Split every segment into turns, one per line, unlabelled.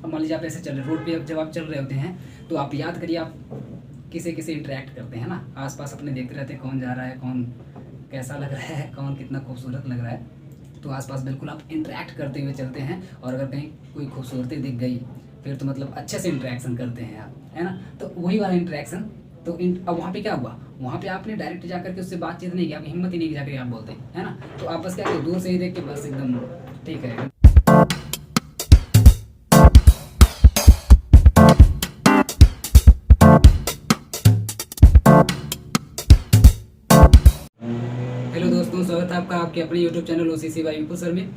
अब मान लीजिए आप ऐसे चल रहे रोड पे, जब आप चल रहे होते हैं तो आप याद करिए आप किसी किसी इंटरेक्ट करते हैं ना, आसपास अपने देखते रहते हैं कौन जा रहा है, कौन कैसा लग रहा है, कौन कितना खूबसूरत लग रहा है। तो आसपास बिल्कुल आप इंटरेक्ट करते हुए चलते हैं, और अगर कहीं कोई खूबसूरती दिख गई फिर तो मतलब अच्छे से इंटरेक्शन करते हैं आप, है ना। तो वही वाला इंटरेक्शन, तो अब वहाँ पे क्या हुआ, वहाँ पे आपने डायरेक्ट जाकर के उससे बातचीत नहीं की, आपकी हिम्मत ही नहीं की जाकर आप बोलते हैं, है ना। तो आप बस क्या करें, दूर से ही देख के बस एकदम ठीक है। हेलो दोस्तों, स्वागत है आपका आपके अपने YouTube channel OCC by Vipul sir में।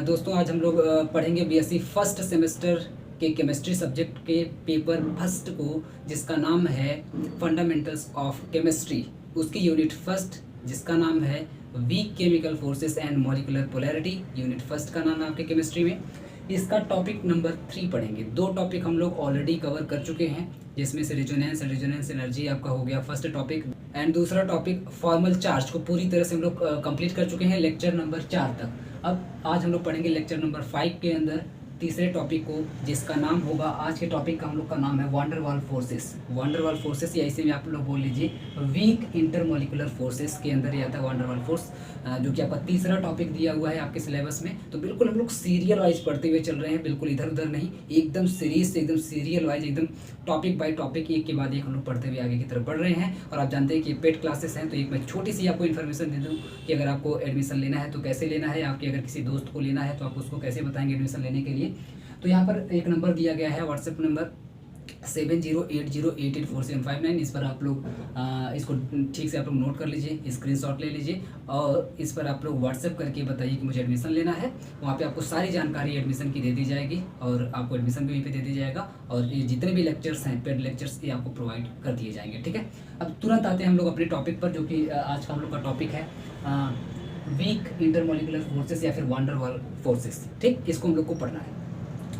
दोस्तों आज हम लोग पढ़ेंगे बीएससी फर्स्ट सेमेस्टर के केमिस्ट्री सब्जेक्ट के पेपर फर्स्ट को, जिसका नाम है फंडामेंटल्स ऑफ केमिस्ट्री, उसकी यूनिट फर्स्ट जिसका नाम है weak chemical forces and molecular polarity. Unit first का नाम है आपके केमिस्ट्री में। इसका टॉपिक नंबर 3 पढ़ेंगे। 2 टॉपिक हम लोग ऑलरेडी कवर कर चुके हैं, जिसमें से रेजोनेंस एनर्जी आपका हो गया फर्स्ट टॉपिक, एंड दूसरा टॉपिक फॉर्मल चार्ज को पूरी तरह से हम लोग कंप्लीट कर चुके हैं लेक्चर नंबर 4 तक। अब आज हम लोग पढ़ेंगे लेक्चर नंबर 5 के अंदर तीसरे टॉपिक को, जिसका नाम होगा, आज के टॉपिक का हम लोग का नाम है वांडरवाल फोर्सेस। वांडरवाल फोर्सेस या इसे में आप लोग बोल लीजिए वीक इंटरमोलिकुलर फोर्सेस के अंदर ही आता है वांडरवाल फोर्स, जो कि आपका तीसरा टॉपिक दिया हुआ है आपके सिलेबस में। तो बिल्कुल हम लोग सीरियल वाइज पढ़ते हुए चल रहे हैं, बिल्कुल इधर उधर नहीं, एकदम सीरीज से एकदम सीरियल वाइज, एकदम टॉपिक बाय टॉपिक एक के बाद एक हम लोग पढ़ते हुए आगे की तरफ बढ़ रहे हैं। और आप जानते हैं कि पेड क्लासेस हैं, तो एक मैं छोटी सी आपको इन्फॉर्मेशन दे दूँ कि अगर आपको एडमिशन लेना है तो कैसे लेना है, आपके अगर किसी दोस्त को लेना है तो आप उसको कैसे बताएंगे एडमिशन लेने के लिए। तो यहाँ पर एक नंबर दिया गया है व्हाट्सएप नंबर 7080884759। इस पर आप लोग इसको ठीक से आप लोग नोट कर लीजिए, स्क्रीनशॉट ले लीजिए, और इस पर आप लोग व्हाट्सएप करके बताइए कि मुझे एडमिशन लेना है। वहाँ पे आपको सारी जानकारी एडमिशन की दे दी जाएगी, और आपको एडमिशन भी वहीं पे दे दी जाएगा, और ये जितने भी लेक्चर्स हैं पेड लेक्चर्स ये आपको प्रोवाइड कर दिए जाएंगे, ठीक है। अब तुरंत आते हैं हम लोग अपने टॉपिक पर, जो कि आज का हम लोग का टॉपिक है वीक इंटरमोलिकुलर फोर्सेस या फिर वांडरवाल फोर्सेस, ठीक। इसको हम लोग को पढ़ना है।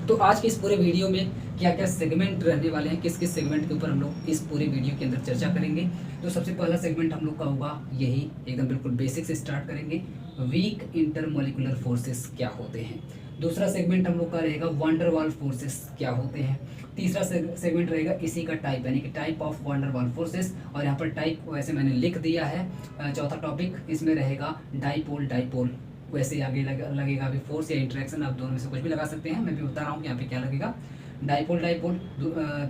तो आज के इस पूरे वीडियो में क्या क्या सेगमेंट रहने वाले हैं, किस किस सेगमेंट के ऊपर हम लोग इस पूरे वीडियो के अंदर चर्चा करेंगे। तो सबसे पहला सेगमेंट हम लोग का होगा यही, एकदम बिल्कुल बेसिक से स्टार्ट करेंगे, वीक इंटरमोलिकुलर फोर्सेस क्या होते हैं। दूसरा सेगमेंट हम लोग का रहेगा वांडरवाल फोर्सेस क्या होते हैं। तीसरा सेगमेंट रहेगा इसी का टाइप, यानी कि टाइप ऑफ वांडरवाल फोर्सेस, और यहाँ पर टाइप वैसे मैंने लिख दिया है। चौथा टॉपिक इसमें रहेगा डाइपोल डाइपोल, वैसे आगे लगेगा अभी फोर्स या इंटरेक्शन, आप दोनों में से कुछ भी लगा सकते हैं, मैं भी बता रहा हूँ कि यहाँ पे क्या लगेगा। डाइपोल डाइपोल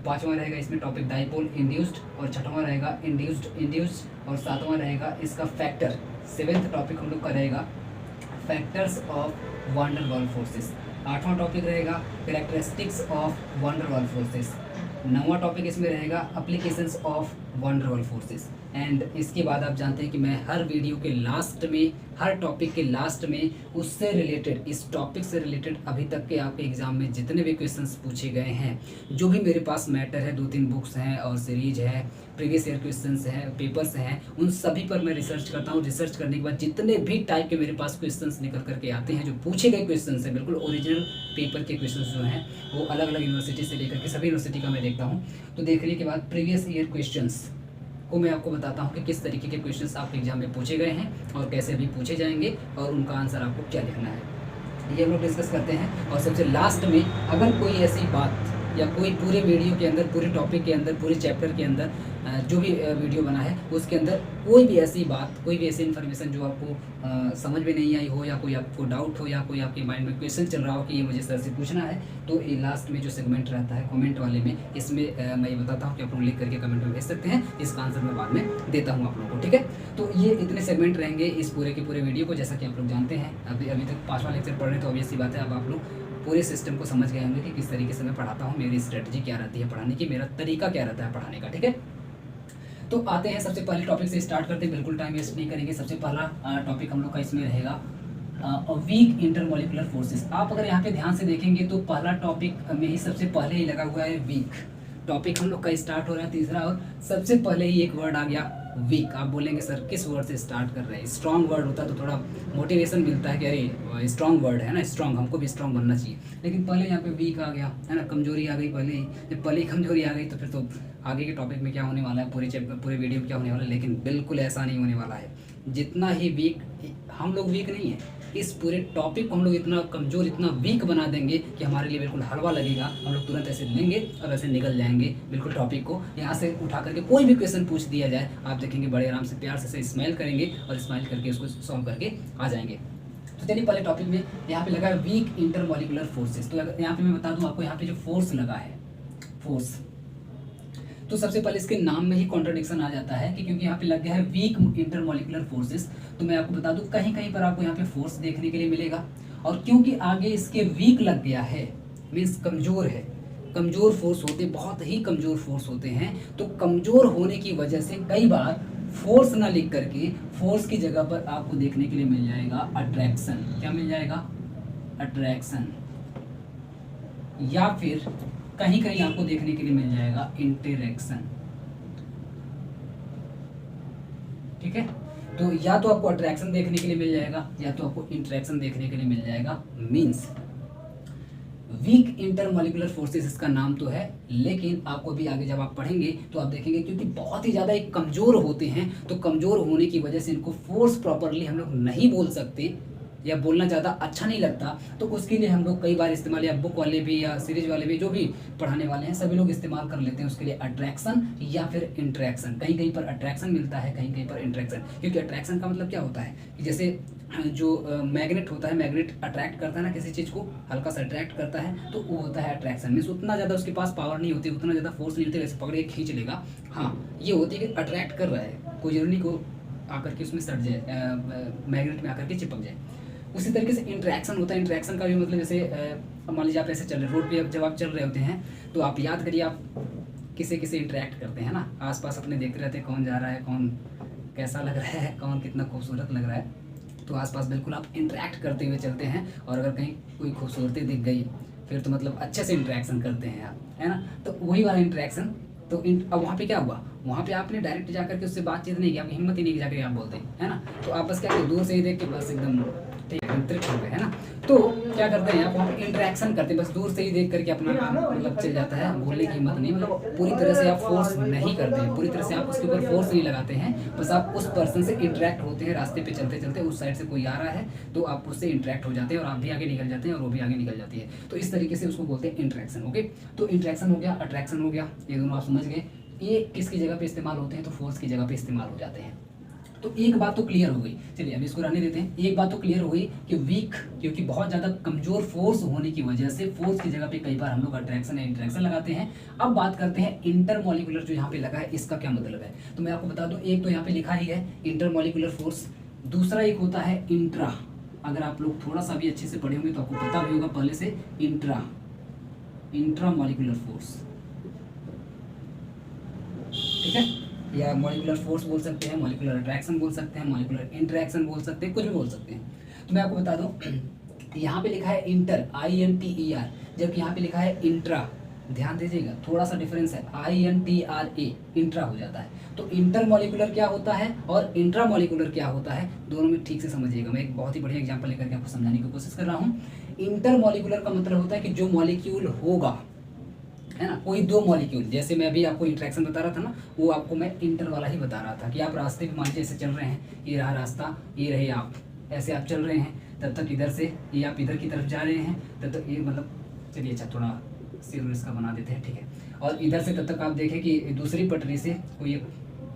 पाँचवा रहेगा इसमें टॉपिक डाइपोल इंड्यूस्ड, और छठवां रहेगा इंड्यूस्ड, और सातवां रहेगा इसका फैक्टर। 7th टॉपिक हम लोग का रहेगा फैक्टर्स ऑफ वांडरवाल फोर्सेस। 8वां टॉपिक रहेगा कैरेक्टरिस्टिक्स ऑफ वांडरवाल फोर्सेस। 9वां टॉपिक इसमें रहेगा applications of van der Waals forces. And इसके बाद आप जानते हैं कि मैं हर वीडियो के लास्ट में, हर टॉपिक के लास्ट में उससे रिलेटेड, इस टॉपिक से रिलेटेड अभी तक के आपके एग्जाम में जितने भी क्वेश्चंस पूछे गए हैं, जो भी मेरे पास मैटर है, 2-3 बुक्स हैं और सीरीज है, प्रीवियस ईयर क्वेश्चंस हैं, पेपर्स हैं, उन सभी पर मैं रिसर्च करता हूँ। रिसर्च करने के बाद जितने भी टाइप के मेरे पास क्वेश्चंस निकल करके आते हैं, जो पूछे गए क्वेश्चंस हैं, बिल्कुल ओरिजिनल पेपर के क्वेश्चंस जो हैं, वो अलग अलग यूनिवर्सिटी से लेकर के सभी यूनिवर्सिटी का मैं देखता हूँ। तो देखने के बाद प्रीवियस ईयर क्वेश्चंस को मैं आपको बताता हूँ कि किस तरीके के क्वेश्चंस आपके एग्जाम में पूछे गए हैं और कैसे अभी पूछे जाएंगे, और उनका आंसर आपको क्या लिखना है, ये हम लोग डिस्कस करते हैं। और सबसे लास्ट में अगर कोई ऐसी बात या कोई पूरे वीडियो के अंदर, पूरे टॉपिक के अंदर, पूरे चैप्टर के अंदर जो भी वीडियो बना है उसके अंदर कोई भी ऐसी बात, कोई भी ऐसी इन्फॉर्मेशन जो आपको समझ में नहीं आई हो, या कोई आपको डाउट हो, या कोई आपके माइंड में क्वेश्चन चल रहा हो कि ये मुझे सर से पूछना है, तो ये लास्ट में जो सेगमेंट रहता है कमेंट वाले में, इसमें मैं ये बताता हूँ कि आप लोग लिख करके कमेंट में भेज सकते हैं, इसका आंसर मैं बाद में देता हूँ आप लोगों को, ठीक है। तो ये इतने सेगमेंट रहेंगे इस पूरे के पूरे वीडियो को, जैसा कि आप लोग जानते हैं। अभी तक 5वां लेक्चर पढ़ रहे हैं, तो ऑब्वियस सी बात है अब आप लोग पूरे सिस्टम को समझ गए होंगे कि किस तरीके से मैं पढ़ाता हूँ, मेरी स्ट्रेटजी क्या रहती है पढ़ाने की, मेरा तरीका क्या रहता है पढ़ाने का, ठीक है। तो आते हैं सबसे पहले टॉपिक से स्टार्ट करते हैं, बिल्कुल टाइम वेस्ट नहीं करेंगे। सबसे पहला टॉपिक हम लोग का इसमें रहेगा वीक इंटरमोलिकुलर फोर्सेस। आप अगर यहाँ पे ध्यान से देखेंगे तो पहला टॉपिक में ही सबसे पहले ही लगा हुआ है वीक। टॉपिक हम लोग का स्टार्ट हो रहा है तीसरा, और सबसे पहले ही एक वर्ड आ गया वीक। आप बोलेंगे सर किस वर्ड से स्टार्ट कर रहे हैं, स्ट्रॉन्ग वर्ड होता तो थोड़ा मोटिवेशन मिलता है कि अरे स्ट्रॉन्ग वर्ड है ना, स्ट्रॉन्ग, हमको भी स्ट्रॉन्ग बनना चाहिए। लेकिन पहले यहाँ पे वीक आ गया है ना, कमजोरी आ गई पहले ही। जब पहले ही कमजोरी आ गई तो फिर तो आगे के टॉपिक में क्या होने वाला है, पूरे वीडियो में क्या होने वाला है, लेकिन बिल्कुल ऐसा नहीं होने वाला है। जितना ही वीक, हम लोग वीक नहीं है, इस पूरे टॉपिक को हम लोग इतना कमज़ोर, इतना वीक बना देंगे कि हमारे लिए बिल्कुल हलवा लगेगा। हम लोग तुरंत ऐसे लेंगे और ऐसे निकल जाएंगे बिल्कुल टॉपिक को। यहाँ से उठा करके कोई भी क्वेश्चन पूछ दिया जाए, आप देखेंगे बड़े आराम से प्यार से स्माइल करेंगे और स्माइल करके उसको सॉल्व करके आ जाएंगे। तो चलिए पहले टॉपिक में यहाँ पे लगा है वीक इंटरमॉलिकुलर फोर्सेस। तो यहाँ पे मैं बता दूँ आपको, यहाँ पे जो फोर्स लगा है, फोर्स, तो सबसे पहले इसके नाम में ही कॉन्ट्रडिक्शन आ जाता है कि क्योंकि यहाँ पे लग गया है वीक इंटरमॉलिकुलर फोर्सेस। तो मैं आपको बता दूं कहीं कहीं पर आपको यहाँ पे फोर्स देखने के लिए मिलेगा, और क्योंकि आगे इसके वीक लग गया है, मीन्स कमजोर है, कमजोर फोर्स होते, बहुत ही कमजोर फोर्स होते हैं। तो कमजोर होने की वजह से कई बार फोर्स ना लिख करके फोर्स की जगह पर आपको देखने के लिए मिल जाएगा अट्रैक्शन। क्या मिल जाएगा? अट्रैक्शन। या फिर कहीं कहीं आपको देखने के लिए मिल जाएगा इंटरेक्शन। ठीक है, तो या तो आपको अट्रैक्शन देखने के लिए मिल जाएगा या तो आपको इंटरेक्शन देखने के लिए मिल जाएगा। मींस वीक इंटरमॉलिकुलर फोर्सेस इसका नाम तो है, लेकिन आपको भी आगे जब आप पढ़ेंगे तो आप देखेंगे क्योंकि बहुत ही ज़्यादा एक कमज़ोर होते हैं, तो कमज़ोर होने की वजह से इनको फोर्स प्रॉपरली हम लोग नहीं बोल सकते या बोलना ज़्यादा अच्छा नहीं लगता। तो उसके लिए हम लोग कई बार इस्तेमाल, या बुक वाले भी या सीरीज वाले भी जो भी पढ़ाने वाले हैं सभी लोग इस्तेमाल कर लेते हैं उसके लिए अट्रैक्शन या फिर इंट्रैक्शन। कहीं कहीं पर अट्रैक्शन मिलता है, कहीं कहीं पर इंट्रैक्शन। क्योंकि अट्रैक्शन का मतलब क्या होता है कि जैसे जो मैग्नेट होता है, मैग्नेट अट्रैक्ट करता है ना किसी चीज़ को, हल्का सा अट्रैक्ट करता है, तो वो होता है अट्रैक्शन। मीन्स उतना ज़्यादा उसके पास पावर नहीं होती, उतना ज़्यादा फोर्स नहीं होती, वैसे पकड़ के खींच लेगा। हाँ, ये होती है कि अट्रैक्ट कर रहा है, कोई जरूरी को आकर के उसमें सट जाए, मैग्नेट में आकर के चिपक जाए। उसी तरीके से इंट्रैक्शन होता है। इंट्रैक्शन का भी मतलब जैसे मान लीजिए आप ऐसे चल रहे रोड पे, जब आप चल रहे होते हैं तो आप याद करिए आप किसे इंटरेक्ट करते हैं ना, आसपास अपने देखते रहते हैं कौन जा रहा है, कौन कैसा लग रहा है, कौन कितना खूबसूरत लग रहा है। तो आसपास बिल्कुल आप इंटरेक्ट करते हुए चलते हैं, और अगर कहीं कोई खूबसूरती दिख गई फिर तो मतलब अच्छे से इंटरेक्शन करते हैं आप, है ना। तो वही वाला इंटरेक्शन। तो अब वहाँ पे क्या हुआ, वहाँ पे आपने डायरेक्ट जाकर के उससे बातचीत नहीं की, आपकी हिम्मत ही नहीं की जाकर आप बोलते हैं, है ना। तो आप बस क्या करें, दूर से ही देख के बस एकदम ठीक है तृप्त हो गए, है ना। तो क्या करते हैं आप वहाँ पे इंटरेक्शन करते हैं, बस दूर से ही देख करके अपना काम मतलब चल जाता है, बोलने की हिम्मत नहीं, मतलब पूरी तरह से आप फोर्स नहीं करते हैं, पूरी तरह से आप उसके ऊपर फोर्स नहीं लगाते हैं, बस आप उस पर्सन से इंटरेक्ट होते हैं। रास्ते पे चलते चलते उस साइड से कोई आ रहा है तो आप उससे इंटरेक्ट हो जाते हैं, और आप भी आगे निकल जाते हैं और वो भी आगे निकल जाती है। तो इस तरीके से उसको बोलते हैं इंटरेक्शन। ओके, तो इंटरेक्शन हो गया, अट्रैक्शन हो गया, ये दोनों आप समझ गए। ये किसकी जगह पे इस्तेमाल होते हैं, तो फोर्स की जगह पे इस्तेमाल हो जाते हैं। तो एक बात तो क्लियर हो गई, चलिए अब इसको रहने देते हैं। एक बात तो क्लियर हो गई कि वीक, क्योंकि बहुत ज़्यादा कमजोर फोर्स होने की वजह से फोर्स की जगह पे कई बार हम लोग अट्रैक्शन या इंटरेक्शन लगाते हैं। अब बात करते हैं इंटरमॉलिकुलर, जो यहाँ पे लगा है इसका क्या मतलब है। तो मैं आपको बता दूं, एक तो यहाँ पे लिखा ही है इंटरमॉलिकुलर फोर्स, दूसरा एक होता है इंट्रा। अगर आप लोग थोड़ा सा भी अच्छे से पढ़े होंगे तो आपको पता भी होगा पहले से, इंट्रामॉलिकुलर फोर्स, ठीक है, या मॉलिकुलर फोर्स बोल सकते हैं, मॉलिकुलर अट्रैक्शन बोल सकते हैं, मॉलिकुलर इंटरेक्शन बोल सकते हैं, कुछ भी बोल सकते हैं। तो मैं आपको बता दूं, यहाँ पे लिखा है इंटर, INTER, जबकि यहाँ पे लिखा है इंट्रा। ध्यान दीजिएगा, थोड़ा सा डिफरेंस है, INTRA, इंट्रा हो जाता है। तो इंटर मॉलिकुलर क्या होता है और इंट्रा मॉलिकुलर क्या होता है, दोनों में ठीक से समझिएगा। मैं एक बहुत ही बढ़िया एग्जाम्पल लेकर के आपको समझाने की कोशिश कर रहा हूँ। इंटर मॉलिकुलर का मतलब होता है कि जो मॉलिक्यूल होगा, है ना, कोई दो मॉलिक्यूल, जैसे मैं अभी आपको इंटरेक्शन बता रहा था ना, वो आपको मैं इंटर वाला ही बता रहा था कि आप रास्ते में मान लीजिए ऐसे चल रहे हैं, ये रहा रास्ता, ये रहे आप, ऐसे आप चल रहे हैं, तब तक इधर से ये आप इधर की तरफ जा रहे हैं, तब तक ये मतलब चलिए अच्छा थोड़ा सिर इसका बना देते हैं, ठीक है। और इधर से तब तक आप देखें कि दूसरी पटरी से कोई एक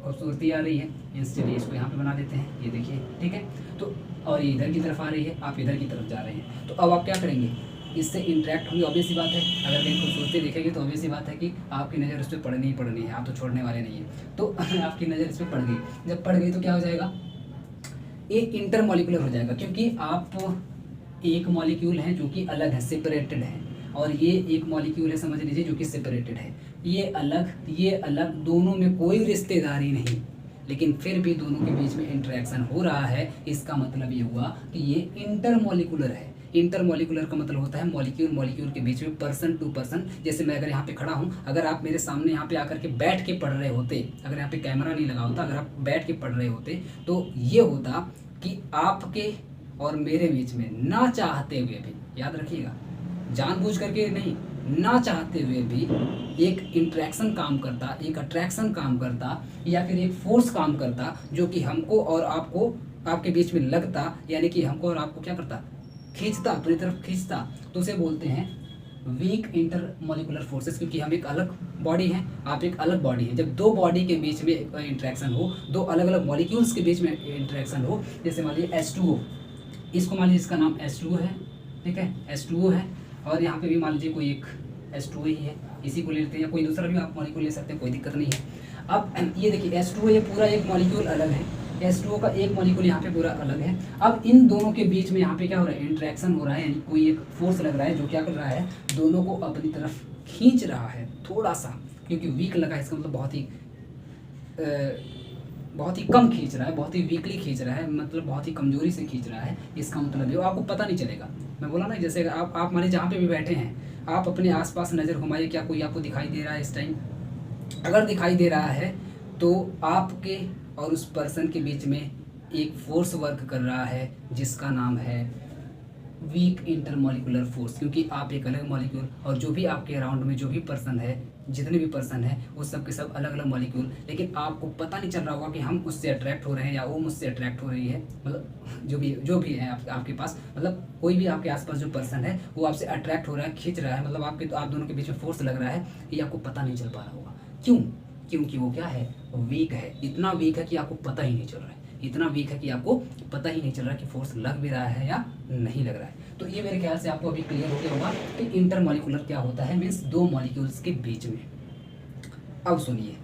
खूबसूरती आ रही है, चलिए इसको यहाँ पे बना देते हैं, ये देखिए, ठीक है। तो और ये इधर की तरफ आ रही है, आप इधर की तरफ जा रहे हैं, तो अब आप क्या करेंगे, इससे इंटरेक्ट होंगे, ऑब्वियस सी बात है। अगर कहीं खूबसूरती देखेंगे तो ऑब्वियस सी बात है कि आपकी नज़र उस पर पड़नी ही पड़नी है, आप तो छोड़ने वाले नहीं है। तो आपकी नज़र इस पर पड़ गई, जब पड़ गई तो क्या हो जाएगा, ये इंटर मॉलिक्यूलर हो जाएगा, क्योंकि आप एक मॉलिक्यूल है जो कि अलग है, सेपरेटेड है, और ये एक मॉलिक्यूल है समझ लीजिए जो कि सेपरेटेड है। ये अलग, दोनों में कोई रिश्तेदारी नहीं, लेकिन फिर भी दोनों के बीच में इंटरेक्शन हो रहा है। इसका मतलब ये हुआ कि ये इंटरमॉलिकुलर है। इंटरमॉलिकुलर का मतलब होता है मॉलिक्यूल के बीच में, पर्सन टू पर्सन। जैसे मैं अगर यहाँ पे खड़ा हूँ, अगर आप मेरे सामने यहाँ पे आकर के बैठ के पढ़ रहे होते, अगर यहाँ पे कैमरा नहीं लगा होता, अगर आप बैठ के पढ़ रहे होते, तो ये होता कि आपके और मेरे बीच में ना चाहते हुए भी, याद रखिएगा, जानबूझ करके नहीं, ना चाहते हुए भी एक इंट्रैक्शन काम करता, एक अट्रैक्शन काम करता, या फिर एक फोर्स काम करता, जो कि हमको और आपको, आपके बीच में लगता, यानी कि हमको और आपको क्या करता, खींचता, अपनी तरफ खींचता, तो उसे बोलते हैं वीक इंटरमोलिकुलर फोर्सेस। क्योंकि हम एक अलग बॉडी हैं, आप एक अलग बॉडी हैं। जब दो बॉडी के बीच में इंट्रैक्शन हो, दो अलग अलग मॉलिक्यूल्स के बीच में इंट्रैक्शन हो, जैसे मान लीजिए H2O, इसको मान लीजिए इसका नाम H2O है, ठीक है, H2O है, और यहाँ पे भी मान लीजिए कोई एक H2O ही है, इसी को लेते हैं, या कोई दूसरा भी आप मॉलिक्यूल ले सकते हैं, कोई दिक्कत नहीं है। अब ये देखिए H2O, ये पूरा एक मॉलिक्यूल अलग है, H2O का एक मॉलिक्यूल यहाँ पे पूरा अलग है। अब इन दोनों के बीच में यहाँ पे क्या हो रहा है, इंट्रैक्शन हो रहा है, यानी कोई एक फोर्स लग रहा है जो क्या कर रहा है, दोनों को अपनी तरफ खींच रहा है थोड़ा सा। क्योंकि वीक लगा है, इसका मतलब बहुत ही कम खींच रहा है, बहुत ही वीकली खींच रहा है, मतलब बहुत ही कमजोरी से खींच रहा है। इसका मतलब ये आपको पता नहीं चलेगा। मैं बोला ना, जैसे आप मानिए जहाँ पे भी बैठे हैं, आप अपने आसपास नज़र घुमाइए, क्या कोई आपको दिखाई दे रहा है इस टाइम? अगर दिखाई दे रहा है तो आपके और उस पर्सन के बीच में एक फोर्स वर्क कर रहा है, जिसका नाम है वीक इंटरमॉलिकुलर फोर्स। क्योंकि आप एक अलग मॉलिक्यूल, और जो भी आपके अराउंड में जो भी पर्सन है, जितने भी पर्सन है, वो सब के सब अलग अलग मॉलिक्यूल, लेकिन आपको पता नहीं चल रहा होगा कि हम उससे अट्रैक्ट हो रहे हैं या वो मुझसे अट्रैक्ट हो रही है। मतलब जो भी है आपके पास, मतलब कोई भी आपके आसपास जो पर्सन है वो आपसे अट्रैक्ट हो रहा है, खींच रहा है, मतलब आप दोनों के बीच में फोर्स लग रहा है, ये आपको पता नहीं चल पा रहा होगा। क्यों? क्योंकि वो क्या है, वीक है। इतना वीक है कि आपको पता ही नहीं चल रहा है, इतना वीक है कि आपको पता ही नहीं चल रहा कि फोर्स लग भी रहा है या नहीं लग रहा है। तो ये मेरे ख्याल से आपको अभी क्लियर हो गया होगा कि इंटरमॉलिक्यूलर क्या होता है, मीन्स दो मॉलिक्यूल्स के बीच में। अब सुनिए,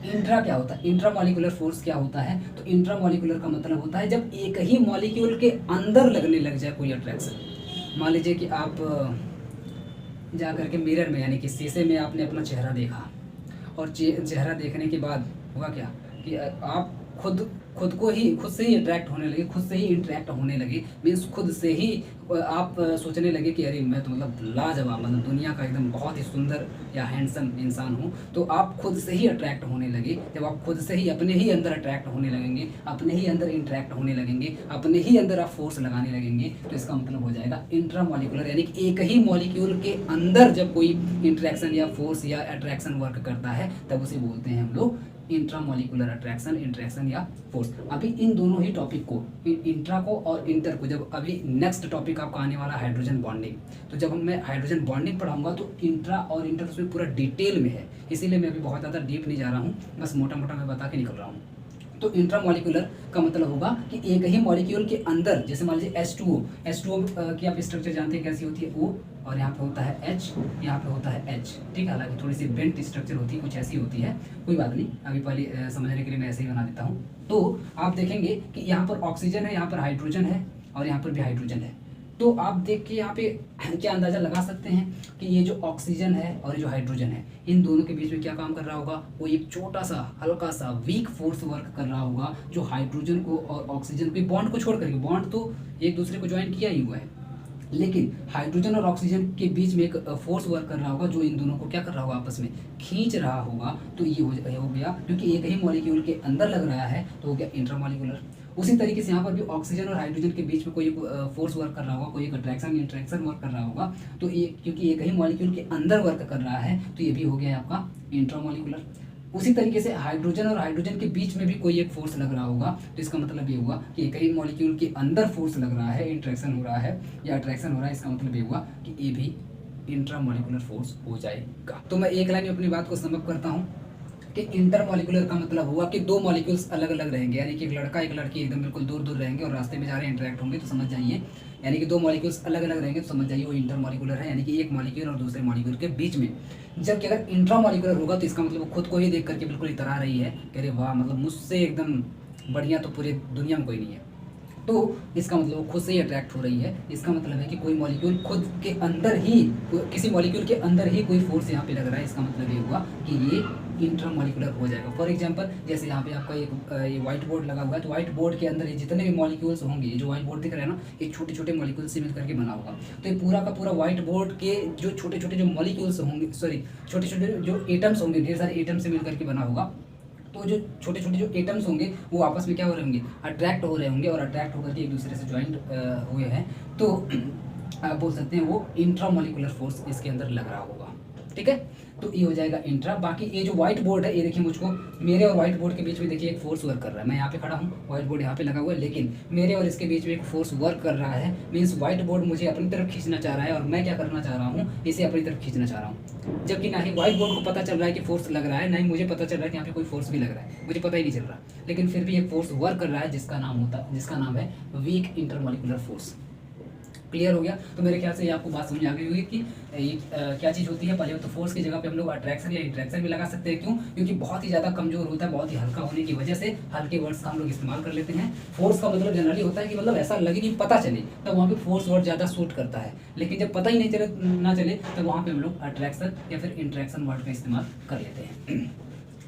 इंट्रा क्या होता है, इंट्रामॉलिक्यूलर फोर्स क्या होता है? तो इंट्रामॉलिक्यूलर का मतलब होता है जब एक ही मॉलिक्यूल के अंदर लगने लग जाए कोई अट्रैक्शन। मान लीजिए कि आप जा करके मिरर में, यानी कि शीशे में आपने अपना चेहरा देखा, और चेहरा देखने के बाद हुआ क्या कि आप खुद से ही अट्रैक्ट होने लगे, खुद से ही इंटरेक्ट होने लगे, मीन्स खुद से ही आप सोचने लगे कि अरे मैं तो मतलब लाजवाब, मतलब दुनिया का एकदम बहुत ही सुंदर या हैंडसम इंसान हूँ। तो आप खुद से ही अट्रैक्ट होने लगे। जब आप खुद से ही अपने ही अंदर अट्रैक्ट होने लगेंगे, अपने ही अंदर इंटरेक्ट होने लगेंगे, अपने ही अंदर आप फोर्स लगाने लगेंगे, तो इसका मतलब हो जाएगा इंट्रामॉलिक्यूलर। यानी कि एक ही मॉलिक्यूल के अंदर जब कोई इंटरेक्शन या फोर्स या अट्रैक्शन वर्क करता है, तब उसे बोलते हैं हम लोग इंट्रामॉलिक्यूलर अट्रैक्शन, इंट्रैक्शन या फोर्स। अभी इन दोनों ही टॉपिक को, इंट्रा को और इंटर को, जब अभी नेक्स्ट टॉपिक आपका आने वाला हाइड्रोजन बॉन्डिंग, तो जब मैं हाइड्रोजन बॉन्डिंग पढ़ाऊंगा तो इंट्रा और इंटर उसमें पूरा डिटेल में है, इसीलिए मैं अभी बहुत ज़्यादा डीप नहीं जा रहा हूँ, बस मोटा मोटा मैं बता के निकल रहा हूँ। तो इंट्रामॉलिक्यूलर का मतलब होगा कि एक ही मॉलिक्यूल के अंदर, जैसे मान लीजिए H2O की आप स्ट्रक्चर जानते हैं कैसी होती है, O, और यहाँ पे होता है H, यहाँ पे होता है H, ठीक है। हालांकि थोड़ी सी बेंट स्ट्रक्चर होती है, कुछ ऐसी होती है, कोई बात नहीं, अभी पहले समझने के लिए मैं ऐसे ही बना देता हूँ। तो आप देखेंगे कि यहाँ पर ऑक्सीजन है, यहाँ पर हाइड्रोजन है, और यहाँ पर भी हाइड्रोजन है। तो आप देख के यहाँ पे क्या अंदाज़ा लगा सकते हैं कि ये जो ऑक्सीजन है और ये जो हाइड्रोजन है, इन दोनों के बीच में क्या काम कर रहा होगा, वो एक छोटा सा हल्का सा वीक फोर्स वर्क कर रहा होगा, जो हाइड्रोजन को और ऑक्सीजन के बॉन्ड को छोड़ करके, बॉन्ड तो एक दूसरे को ज्वाइन किया ही हुआ है, लेकिन हाइड्रोजन और ऑक्सीजन के बीच में एक फोर्स वर्क कर रहा होगा, जो इन दोनों को क्या कर रहा होगा, आपस में खींच रहा होगा। तो ये हो गया, क्योंकि एक ही मॉलिक्यूल के अंदर लग रहा है, तो हो गया इंट्रामॉलिक्यूलर। उसी तरीके से यहाँ पर भी ऑक्सीजन और हाइड्रोजन के बीच में कोई फोर्स वर्क कर रहा होगा, कोई एक अट्रैक्शन इंट्रैक्शन वर्क कर रहा होगा, तो ये क्योंकि एक ही मॉलिक्यूल के अंदर वर्क कर रहा है, तो ये भी हो गया आपका इंट्रामॉलिक्यूलर। उसी तरीके से हाइड्रोजन और हाइड्रोजन के बीच में भी कोई एक फोर्स लग रहा होगा, तो इसका मतलब ये हुआ कि एक ही मॉलिक्यूल के अंदर फोर्स लग रहा है, इंट्रैक्शन हो रहा है या अट्रैक्शन हो रहा है, इसका मतलब ये हुआ कि ये भी इंट्रामॉलिक्यूलर फोर्स हो जाएगा। तो मैं एक लाइन में अपनी बात को समअप करता हूँ कि इंटरमॉलिक्यूलर का मतलब हुआ कि दो मॉलिक्यूल्स अलग अलग रहेंगे, यानी कि एक लड़का एक लड़की एकदम बिल्कुल दूर दूर रहेंगे और रास्ते में जा रहे हैं, इंटरेक्ट होंगे, तो समझ जाइए, यानी कि दो मॉलिक्यूल्स अलग अलग रहेंगे, तो समझ जाइए वो इंटरमॉलिक्यूलर है। यानी कि एक मॉलिक्यूल और दूसरे मॉलिक्यूल के बीच में, जबकि अगर इंट्रामॉलिक्यूलर होगा तो इसका मतलब वो खुद को ही देख करके बिल्कुल इतरा रही है कि अरे वाह, मतलब मुझसे एकदम बढ़िया तो पूरी दुनिया में कोई नहीं है, तो इसका मतलब वो खुद से ही अट्रैक्ट हो रही है। इसका मतलब है कि कोई मॉलिक्यूल खुद के अंदर ही, किसी मॉलिक्यूल के अंदर ही कोई फोर्स यहाँ पे लग रहा है, इसका मतलब ये हुआ कि ये इंट्रामॉलिक्यूलर हो जाएगा। फॉर एग्जांपल, जैसे यहाँ पे आपका ये व्हाइट बोर्ड लगा हुआ है, तो व्हाइट बोर्ड के अंदर ये जितने भी मॉलिक्यूल्स होंगे, जो व्हाइट बोर्ड दिख रहा है ना, ये छोटे छोटे मॉलिक्यूल्स से मिल करके बना होगा। तो ये पूरा का पूरा व्हाइट बोर्ड के जो छोटे छोटे जो मॉलिक्यूल्स होंगे, सॉरी छोटे छोटे जो एटम्स होंगे, ढेर सारे एटम्स से मिल करके बना होगा। तो जो छोटे छोटे जो एटम्स होंगे वो आपस में क्या हो रहे होंगे, अट्रैक्ट हो रहे होंगे, और अट्रैक्ट होकर के एक दूसरे से ज्वाइंट हुए हैं, तो आप बोल सकते हैं वो इंट्रामॉलिक्यूलर फोर्स इसके अंदर लग रहा होगा। ठीक है। तो ये हो जाएगा इंट्रा। बाकी ये जो व्हाइट बोर्ड है, ये देखिए मुझको मेरे और व्हाइट बोर्ड के बीच में देखिए एक फोर्स वर्क कर रहा है। मैं यहाँ पे खड़ा हूँ, व्हाइट बोर्ड यहाँ पे लगा हुआ है, लेकिन मेरे और इसके बीच में एक फोर्स वर्क कर रहा है। मीन्स व्हाइट बोर्ड मुझे अपनी तरफ खींचना चाह रहा है और मैं क्या करना चाह रहा हूँ, इसे अपनी तरफ खींचना चाह रहा हूँ। जबकि ना ही व्हाइट बोर्ड को पता चल रहा है कि फोर्स लग रहा है, ना ही मुझे पता चल रहा है कि यहाँ पे कोई फोर्स भी लग रहा है, मुझे पता ही नहीं चल रहा। लेकिन फिर भी एक फोर्स वर्क कर रहा है जिसका नाम है वीक इंटरमॉलिक्यूलर फोर्स। क्लियर हो गया। तो मेरे ख्याल से ये आपको बात समझ आ गई होगी कि ये क्या चीज़ होती है। पहले तो फोर्स की जगह पे हम लोग अट्रैक्शन या इंट्रैक्शन भी लगा सकते हैं। क्यों? क्योंकि बहुत ही ज़्यादा कमजोर होता है, बहुत ही हल्का होने की वजह से हल्के वर्ड्स का हम लोग इस्तेमाल कर लेते हैं। फोर्स का मतलब जनरली होता है कि मतलब ऐसा लगे कि पता चले, तब वहाँ पे फोर्स वर्ड ज़्यादा सूट करता है। लेकिन जब पता ही नहीं चले ना चले तब वहाँ पे हम लोग अट्रैक्शन या फिर इंट्रैक्शन वर्ड का इस्तेमाल कर लेते हैं।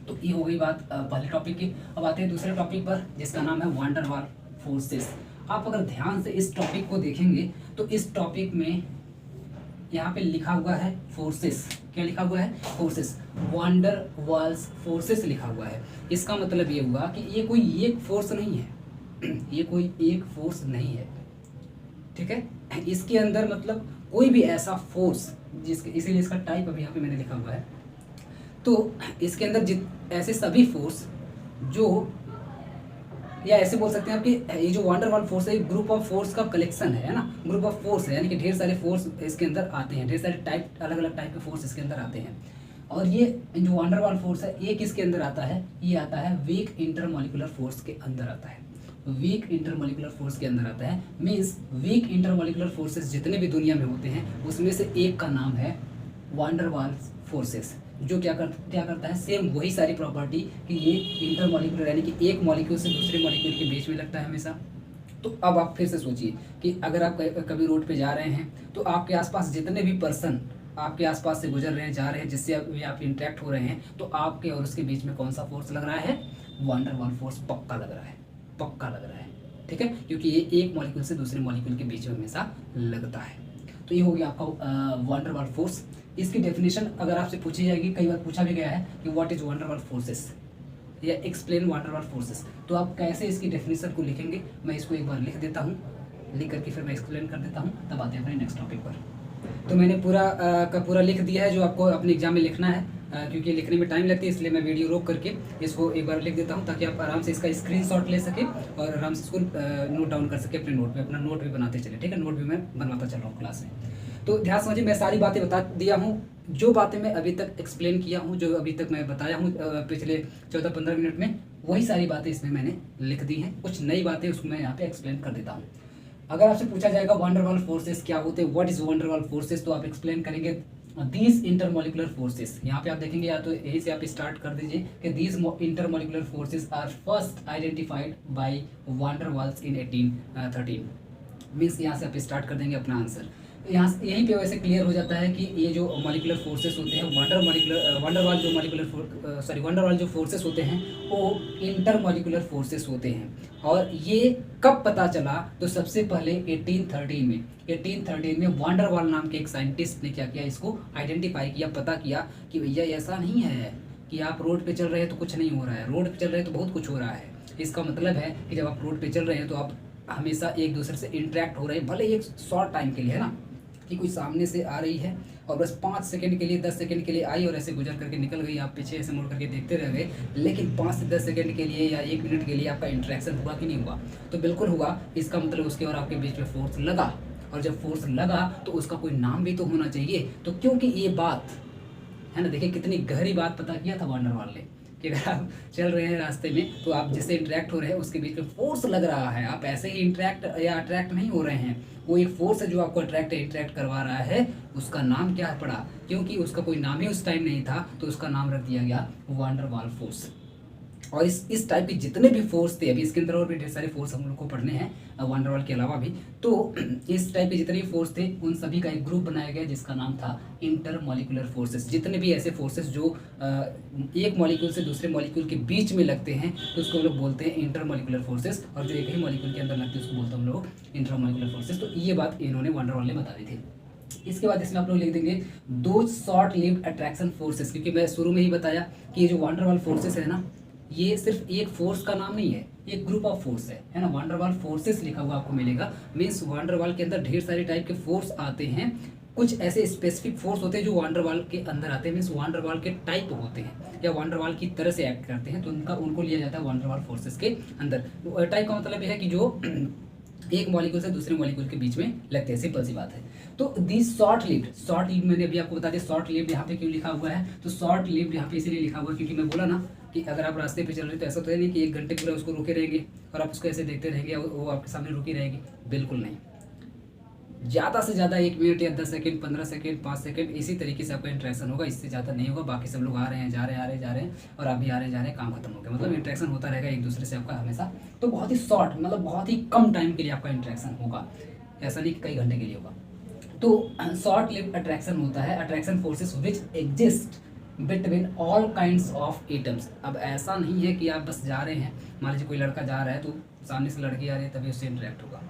तो ये हो गई बात पहले टॉपिक की। अब आते हैं दूसरे टॉपिक पर जिसका नाम है वैन डर वाल फोर्सेस। आप अगर ध्यान से इस टॉपिक को देखेंगे तो इस टॉपिक में यहाँ पे लिखा हुआ है फोर्सेस। क्या लिखा हुआ है? Forces. Van der Waals forces लिखा हुआ है। इसका मतलब ये हुआ कि ये कोई एक फोर्स नहीं है ये कोई एक फोर्स नहीं है, ठीक है। इसके अंदर मतलब कोई भी ऐसा फोर्स जिसके, इसीलिए इसका टाइप अभी यहाँ पे मैंने लिखा हुआ है। तो इसके अंदर ऐसे सभी फोर्स जो, या ऐसे बोल सकते हैं आप कि ये जो वैन डर वाल फोर्स है एक ग्रुप ऑफ फोर्स का कलेक्शन है ना, ग्रुप ऑफ फोर्स है, यानी कि ढेर सारे फोर्स इसके अंदर आते हैं, ढेर सारे टाइप, अलग अलग टाइप के फोर्स इसके अंदर आते हैं। और ये जो वैन डर वाल फोर्स है ये किसके अंदर आता है? ये आता है वीक इंटरमॉलिक्यूलर फोर्स के अंदर आता है। वीक इंटरमॉलिक्यूलर फोर्स के अंदर आता है। मीन्स वीक इंटरमॉलिक्यूलर फोर्सेस जितने भी दुनिया में होते हैं उसमें से एक का नाम है वैन डर वाल फोर्सेस, जो क्या करता है, सेम वही सारी प्रॉपर्टी कि ये इंटरमॉलिक्यूलर यानी कि एक मॉलिक्यूल से दूसरे मॉलिक्यूल के बीच में लगता है हमेशा। तो अब आप फिर से सोचिए कि अगर आप कभी रोड पे जा रहे हैं तो आपके आसपास जितने भी पर्सन आपके आसपास से गुजर रहे हैं, जा रहे हैं, जिससे आप इंटरेक्ट हो रहे हैं, तो आपके और उसके बीच में कौन सा फोर्स लग रहा है? वैन डर वाल फोर्स पक्का लग रहा है, पक्का लग रहा है, ठीक है। क्योंकि ये एक मॉलिक्यूल से दूसरे मॉलिक्यूल के बीच में हमेशा लगता है। तो ये हो गया आपका वैन डर वाल फोर्स। इसकी डेफिनेशन अगर आपसे पूछी जाएगी, कई बार पूछा भी गया है कि व्हाट इज वैन डर वाल फोर्सेस या एक्सप्लेन वैन डर वाल फोर्सेस, तो आप कैसे इसकी डेफिनेशन को लिखेंगे? मैं इसको एक बार लिख देता हूँ, लिख करके फिर मैं एक्सप्लेन कर देता हूँ, तब आते हैं अपने नेक्स्ट टॉपिक पर। तो मैंने पूरा का पूरा लिख दिया है जो आपको अपने एग्जाम में लिखना है। क्योंकि लिखने में टाइम लगती है इसलिए मैं वीडियो रोक करके इसको एक बार लिख देता हूँ, ताकि आप आराम से इसका स्क्रीनशॉट ले सके और आराम से इसको नोट डाउन कर सके अपने नोट पे, अपना नोट भी बनाते चले, ठीक है। नोट भी मैं बनवाता चल रहा हूँ क्लास में। तो ध्यान समझिए, मैं सारी बातें बता दिया हूँ, जो बातें मैं अभी तक एक्सप्लेन किया हूँ, जो अभी तक मैं बताया हूँ पिछले 14-15 मिनट में, वही सारी बातें इसमें मैंने लिख दी हैं। कुछ नई बातें उसको मैं यहाँ पे एक्सप्लेन कर देता हूँ। अगर आपसे पूछा जाएगा वैन डर वाल फोर्सेस क्या होते हैं, व्हाट इज वैन डर वाल फोर्सेस, तो आप एक्सप्लेन करेंगे दीज इंटरमॉलिक्यूलर फोर्सेस। यहाँ पे आप देखेंगे, या तो यही से आप स्टार्ट कर दीजिए कि these intermolecular forces are first identified by van der Waals in 1813। Means यहाँ से आप स्टार्ट कर देंगे अपना आंसर। यहाँ से यहीं पे वैसे क्लियर हो जाता है कि ये जो मॉलिक्यूलर फोर्सेस होते हैं, वैन डर वाल जो फोर्सेस होते हैं वो इंटरमॉलिक्यूलर फोर्सेस होते हैं। और ये कब पता चला? तो सबसे पहले 1813 में वैन डर वाल नाम के एक साइंटिस्ट ने क्या किया, इसको आइडेंटिफाई किया, पता किया कि भैया ऐसा नहीं है कि आप रोड पे चल रहे हैं तो कुछ नहीं हो रहा है, रोड पे चल रहे हैं तो बहुत कुछ हो रहा है। इसका मतलब है कि जब आप रोड पे चल रहे हैं तो आप हमेशा एक दूसरे से इंटरेक्ट हो रहे हैं, भले एक शॉर्ट टाइम के लिए, है ना, कि कोई सामने से आ रही है और बस 5 सेकंड के लिए 10 सेकंड के लिए आई और ऐसे गुजर करके निकल गई, आप पीछे ऐसे मुड़ करके देखते रह गए, लेकिन 5 से 10 सेकंड के लिए या 1 मिनट के लिए आपका इंटरेक्शन हुआ कि नहीं हुआ? तो बिल्कुल हुआ। इसका मतलब उसके और आपके बीच में फोर्स लगा, और जब फोर्स लगा तो उसका कोई नाम भी तो होना चाहिए। तो क्योंकि ये बात है ना, देखिए कितनी गहरी बात पता किया था वैन डर वाल ने, कि अगर आप चल रहे हैं रास्ते में तो आप जिससे इंटरेक्ट हो रहे हैं उसके बीच में फोर्स लग रहा है, आप ऐसे ही इंटरेक्ट या अट्रैक्ट नहीं हो रहे हैं, वो एक फोर्स है जो आपको इंटरेक्ट करवा रहा है। उसका नाम क्या पड़ा? क्योंकि उसका कोई नाम ही उस टाइम नहीं था तो उसका नाम रख दिया गया वैन डर वाल फोर्स। और इस टाइप के जितने भी फोर्स थे, अभी इसके अंदर और भी ढेर सारे फोर्स हम लोग को पढ़ने हैं वैन डर वाल के अलावा भी, तो इस टाइप के जितने भी फोर्स थे उन सभी का एक ग्रुप बनाया गया जिसका नाम था इंटरमॉलिक्यूलर फोर्सेस। जितने भी ऐसे फोर्सेस जो एक मॉलिक्यूल से दूसरे मॉलिक्यूल के बीच में लगते हैं तो उसको हम लोग बोलते हैं इंटरमॉलिक्यूलर फोर्सेस, और जो एक ही मॉलिक्यूल के अंदर लगते हैं उसको बोलते हैं हम लोग इंट्रामॉलिक्यूलर फोर्सेस। तो ये बात इन्होंने वैन डर वाल ने बता दी थी। इसके बाद इसमें आप लोग लिख देंगे दो शॉर्ट लिव्ड अट्रैक्शन फोर्सेस, क्योंकि मैं शुरू में ही बताया कि ये जो वैन डर वाल फोर्सेस है ना, ये सिर्फ एक फोर्स का नाम नहीं है, एक ग्रुप ऑफ फोर्स है ना। वैन डर वाल फोर्सेस लिखा हुआ आपको मिलेगा। मीन्स वैन डर वाल के अंदर ढेर सारे टाइप के फोर्स आते हैं कुछ ऐसे स्पेसिफिक फोर्स होते हैं जो वांडर वाल के अंदर आते हैं, मीन्स वांडर वाल के टाइप होते हैं या वांडर वाल की तरह से एक्ट करते हैं, तो उनको लिया जाता है वांडर वाल फोर्सेस के अंदर। टाइप का मतलब यह है कि जो एक मॉलिक्यूल से दूसरे मॉलिक्यूल के बीच में लगते हैं, सिंपल सी बात है। तो दी शॉर्ट लिव्ड मैंने अभी आपको बता दिया, शॉर्ट लिव्ड यहाँ पे क्यों लिखा हुआ है, तो शॉर्ट लिव्ड यहाँ पे इसीलिए लिखा हुआ है क्योंकि मैं बोला ना कि अगर आप रास्ते पे चल रहे हो तो ऐसा तो है नहीं कि 1 घंटे पूरा उसको रुके रहेंगे और आप उसको ऐसे देखते रहेंगे वो आपके सामने रुकी रहेगी, बिल्कुल नहीं। ज़्यादा से ज़्यादा 1 मिनट या 10 सेकंड, 15 सेकंड, 5 सेकंड, इसी तरीके से आपका इंटरेक्शन होगा, इससे ज़्यादा नहीं होगा। बाकी सब लोग आ रहे हैं, जा रहे हैं, आ रहे हैं, जा रहे हैं, और आप भी आ रहे हैं, जा रहे हैं, काम खत्म हो गया। मतलब इंटरेक्शन होता रहेगा एक दूसरे से आपका हमेशा। तो बहुत ही शॉर्ट, मतलब बहुत ही कम टाइम के लिए आपका इंटरेक्शन होगा, ऐसा नहीं कि कई घंटे के लिए होगा। तो शॉर्ट लिव अट्रैक्शन होता है, attraction forces which exist between all kinds of atoms. अब ऐसा नहीं है कि आप बस जा रहे हैं, मान लीजिए कोई लड़का जा रहा है तो सामने से लड़की आ रही है तभी उससे इंटरेक्ट होगा,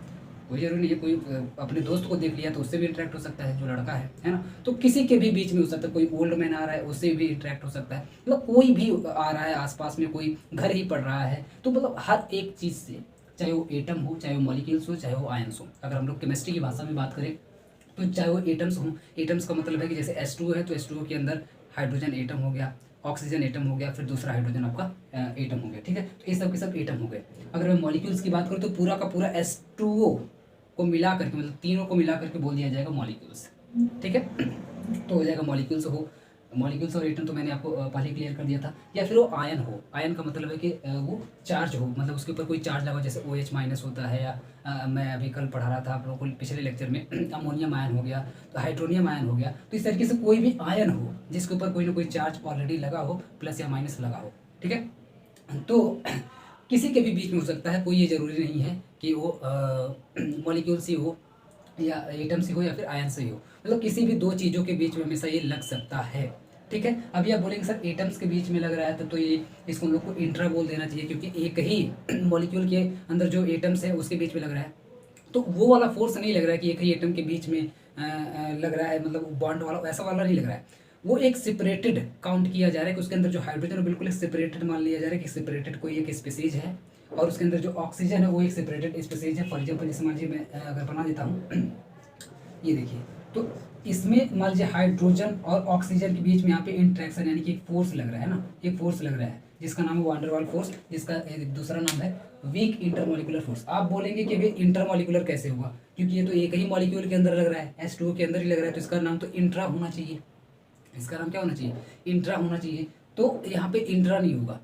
कोई जरूरी नहीं है। कोई अपने दोस्त को देख लिया तो उससे भी इंटरेक्ट हो सकता है जो लड़का है ना। तो किसी के भी बीच में हो सकता है, कोई ओल्ड मैन आ रहा है उससे भी इंटरेक्ट हो सकता है, मतलब कोई भी आ रहा है आसपास में, कोई घर ही पड़ रहा है, तो मतलब हर एक चीज़ से, चाहे वो एटम हो, चाहे वो मॉलिक्यूल्स हो, चाहे वो आयंस हो। अगर हम लोग केमिस्ट्री की भाषा में बात करें तो चाहे वो एटम्स हों, एटम्स का मतलब है कि जैसे H2 है तो H2O के अंदर हाइड्रोजन एटम हो गया, ऑक्सीजन एटम हो गया, फिर दूसरा हाइड्रोजन आपका एटम हो गया, ठीक है। तो ये सब के सब एटम हो गए। अगर मैं मॉलिक्यूल्स की बात करूँ तो पूरा का पूरा H2O को मिला करके, मतलब तीनों को मिला करके बोल दिया जाएगा मॉलिक्यूल्स, ठीक है। तो हो जाएगा मॉलिक्यूल्स और एटम तो मैंने आपको पहले क्लियर कर दिया था। या फिर वो आयन हो, आयन का मतलब है कि वो चार्ज हो, मतलब उसके ऊपर कोई चार्ज लगा, जैसे OH माइनस होता है, या मैं अभी कल पढ़ा रहा था आप लोगों को पिछले लेक्चर में, अमोनियम आयन हो गया, तो हाइड्रोनियम आयन हो गया। तो इस तरीके से कोई भी आयन हो जिसके ऊपर कोई ना कोई चार्ज ऑलरेडी लगा हो, प्लस या माइनस लगा हो, ठीक है। तो किसी के भी बीच में हो सकता है, कोई ये जरूरी नहीं है कि वो मॉलिक्यूल से हो या एटम से हो या फिर आयन से हो, मतलब किसी भी दो चीज़ों के बीच में हमेशा ये लग सकता है, ठीक है। अभी आप बोलेंगे सर एटम्स के बीच में लग रहा है तो ये इसको हम लोग को इंट्रा बोल देना चाहिए, क्योंकि एक ही मॉलिक्यूल के अंदर जो एटम्स है उसके बीच में लग रहा है। तो वो वाला फोर्स नहीं लग रहा है कि एक ही एटम के बीच में लग रहा है, मतलब बॉन्ड वाला, ऐसा वाला नहीं लग रहा है। वो एक सेपरेटेड काउंट किया जा रहा है कि उसके अंदर जो हाइड्रोजन है बिल्कुल एक सेपरेटेड मान लिया जा रहा है कि सेपरेटेड कोई एक स्पीसीज है, और उसके अंदर जो ऑक्सीजन है वो एक सेपरेटेड स्पीसीज है। फॉर एग्जाम्पल जैसे मान लीजिए मैं अगर बना देता हूँ ये देखिए, तो इसमें मान लीजिए हाइड्रोजन और ऑक्सीजन के बीच में यहाँ पे इंट्रैक्शन यानी कि एक फोर्स लग रहा है ना, एक फोर्स लग रहा है जिसका नाम है वान डेर वाल फोर्स, जिसका दूसरा नाम है वीक इंटरमॉलिक्यूलर फोर्स। आप बोलेंगे कि भाई इंटरमॉलिक्यूलर कैसे हुआ, क्योंकि ये तो एक ही मॉलिक्यूल के अंदर लग रहा है, H2O के अंदर ही लग रहा है, तो इसका नाम तो इंट्रा होना चाहिए, इसका नाम क्या होना चाहिए, इंट्रा होना चाहिए। तो यहाँ पे इंट्रा नहीं होगा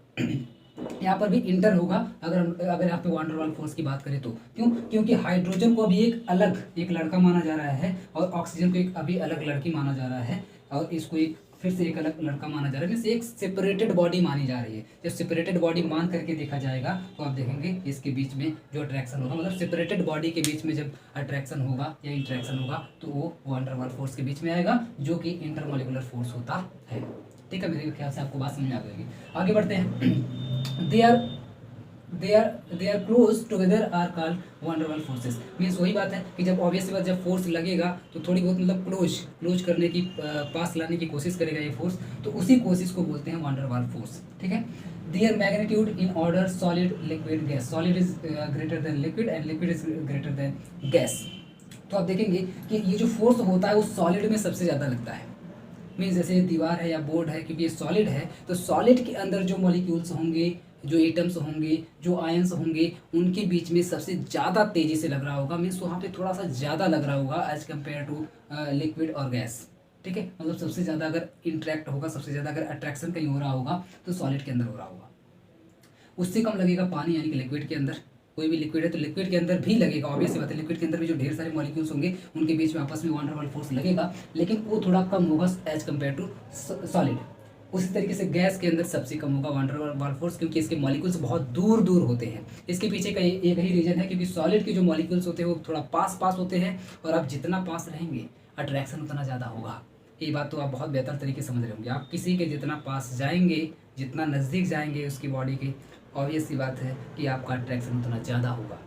यहाँ पर भी इंटर होगा अगर यहाँ पे वान डेर वाल फोर्स की बात करें तो। क्यों? क्योंकि हाइड्रोजन को अभी एक लड़का माना जा रहा है और ऑक्सीजन को एक अभी अलग लड़की माना जा रहा है, और इसको एक फिर से एक अलग लड़का माना जा रहा है, मीन्स एक सेपरेटेड बॉडी मानी जा रही है। जब सेपरेटेड बॉडी मान करके देखा जाएगा तो आप देखेंगे इसके बीच में जो अट्रैक्शन होगा, मतलब सेपरेटेड बॉडी के बीच में जब अट्रैक्शन होगा या इंट्रैक्शन होगा तो वो वान डेर वाल फोर्स के बीच में आएगा, जो कि इंटरमॉलिक्यूलर फोर्स होता है, ठीक है। मेरे ख्याल से आपको बात समझ में आ जाएगी। आगे बढ़ते हैं। They are close together are called van der Waals forces. Means वही बात है कि जब ऑब्वियसली बात जब फोर्स लगेगा तो थोड़ी बहुत मतलब क्लोज करने की, पास लाने की कोशिश करेगा ये फोर्स, तो उसी कोशिश को बोलते हैं वान डेर वाल फोर्स, ठीक है। There magnitude in order solid liquid gas, solid is greater than liquid and liquid is greater than gas. तो आप देखेंगे कि ये जो फोर्स होता है वो सॉलिड में सबसे ज़्यादा लगता है। मीन्स जैसे दीवार है या बोर्ड है, क्योंकि ये सॉलिड है तो सॉलिड के अंदर जो मॉलिक्यूल्स होंगे, जो एटम्स होंगे, जो आयंस होंगे, उनके बीच में सबसे ज़्यादा तेज़ी से लग रहा होगा। मीन्स वहाँ पे थोड़ा सा ज़्यादा लग रहा होगा एज कम्पेयर टू लिक्विड और गैस, ठीक है। मतलब सबसे ज़्यादा अगर इंटरेक्ट होगा, सबसे ज़्यादा अगर अट्रैक्शन कहीं हो रहा होगा तो सॉलिड के अंदर हो रहा होगा। उससे कम लगेगा पानी यानी कि लिक्विड के अंदर। कोई भी लिक्विड है तो लिक्विड के अंदर भी लगेगा, ऑब्वियस बात है, लिक्विड के अंदर भी जो ढेर सारे मॉलिक्यूल्स होंगे उनके बीच में आपस में वान डेर वाल फोर्स लगेगा, लेकिन वो थोड़ा कम होगा एज कम्पेयर टू सॉलिड। उसी तरीके से गैस के अंदर सबसे कम होगा वान डेर वाल फोर्स, क्योंकि इसके मॉलिक्यूल्स बहुत दूर दूर होते हैं। इसके पीछे का एक ही रीजन है, क्योंकि सॉलिड के जो मॉलिक्यूल्स होते हैं वो थोड़ा पास पास होते हैं, और आप जितना पास रहेंगे अट्रैक्शन उतना ज़्यादा होगा। ये बात तो आप बहुत बेहतर तरीके से समझ रहे होंगे। आप किसी के जितना पास जाएंगे, जितना नज़दीक जाएंगे उसकी बॉडी के, ऑब्वियस सी बात है कि आपका अट्रैक्शन उतना ज़्यादा होगा,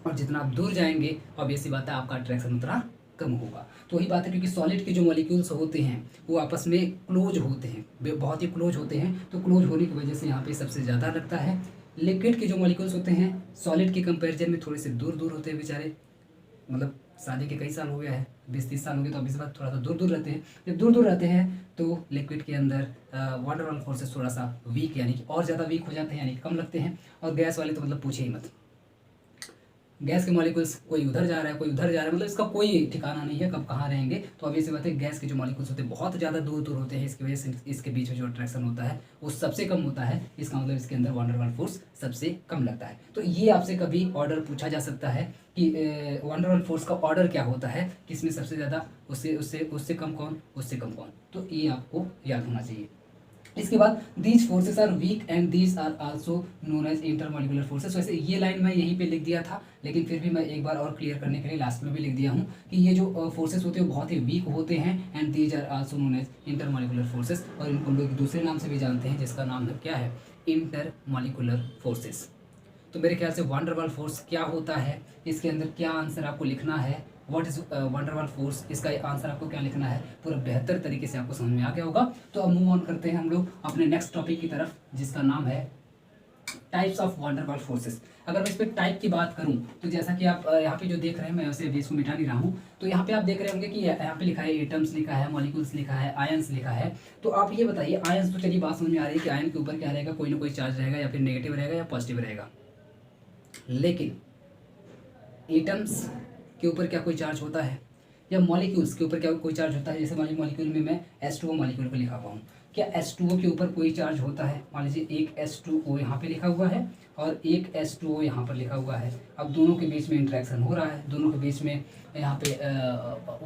और जितना आप दूर जाएंगे ऑब्वियस सी बात है आपका अट्रैक्शन उतना कम होगा। तो वही बात है, क्योंकि सॉलिड के जो मॉलिक्यूल्स होते हैं वो आपस में क्लोज होते हैं, बहुत ही क्लोज होते हैं, तो क्लोज होने की वजह से यहाँ पे सबसे ज़्यादा लगता है। लिक्विड के जो मॉलिक्यूल्स होते हैं सॉलिड के कंपैरिजन में थोड़े से दूर दूर होते हैं बेचारे, मतलब शादी के कई साल हो गया है, 20-30 साल हो गए, तो अब इस बार थोड़ा सा दूर दूर रहते हैं। जब दूर दूर रहते हैं तो लिक्विड के अंदर वाटर वाले फोर्सेस थोड़ा सा वीक यानी कि और ज़्यादा वीक हो जाते हैं, यानी कि कम लगते हैं। और गैस वाले तो मतलब पूछे ही मत, गैस के मॉलिक्यूल्स कोई उधर जा रहा है कोई उधर जा रहा है, मतलब इसका कोई ठिकाना नहीं है कब कहाँ रहेंगे। तो अब ये बात है, गैस के जो मॉलिक्यूल्स होते हैं बहुत ज़्यादा दूर दूर होते हैं, इसकी वजह से इसके बीच में जो अट्रैक्शन होता है वो सबसे कम होता है। इसका मतलब इसके अंदर वान डेर वाल्स फोर्स सबसे कम लगता है। तो ये आपसे कभी ऑर्डर पूछा जा सकता है कि वान डेर वाल्स फोर्स का ऑर्डर क्या होता है, किसमें सबसे ज़्यादा, उससे उससे उससे कम कौन, उससे कम कौन। तो ये आपको याद होना चाहिए। इसके बाद these forces are weak and these are also known as intermolecular forces. वैसे ये लाइन मैं यहीं पे लिख दिया था, लेकिन फिर भी मैं एक बार और क्लियर करने के लिए लास्ट में भी लिख दिया हूँ कि ये जो फोर्सेस होते हैं वो बहुत ही वीक होते हैं and these are also known as intermolecular forces. और इनको लोग दूसरे नाम से भी जानते हैं जिसका नाम है क्या है, इंटरमॉलिक्यूलर फोर्सेस। तो मेरे ख्याल से वान डेर वाल्स फोर्स क्या होता है, इसके अंदर क्या आंसर आपको लिखना है, what is van der Waals force, इसका आंसर आपको क्या लिखना है, पूरा बेहतर तरीके से आपको समझ में आ गया होगा। तो अब मूव ऑन करते हैं हम लोग अपने नेक्स्ट टॉपिक की तरफ, जिसका नाम है types of van der Waals forces. अगर मैं इस पर टाइप की बात करूं तो जैसा कि आप यहाँ पे जो देख रहे हैं, मैं वैसे भी इसको मिटा नहीं रहा हूँ, तो यहाँ पे आप देख रहे होंगे कि यहाँ पे लिखा है एटम्स लिखा है, मॉलिक्यूल्स लिखा है, आयंस लिखा है। तो आप ये बताइए, आयंस तो चलिए बात समझ में आ रही है कि आयन के ऊपर क्या रहेगा, कोई ना कोई चार्ज रहेगा, या फिर नेगेटिव रहेगा या पॉजिटिव रहेगा। लेकिन एटम्स के ऊपर क्या कोई चार्ज होता है, या मॉलिक्यूल्स के ऊपर क्या कोई चार्ज होता है। जैसे मान लीजिए मॉलिक्यूल में मैं H2O मॉलिक्यूल पे लिखा हुआ हूँ, क्या H2O के ऊपर कोई चार्ज होता है। मान लीजिए एक H2O यहाँ पे लिखा हुआ है और एक H2O यहाँ पर लिखा हुआ है। अब दोनों के बीच में इंट्रैक्शन हो रहा है, दोनों के बीच में यहाँ पे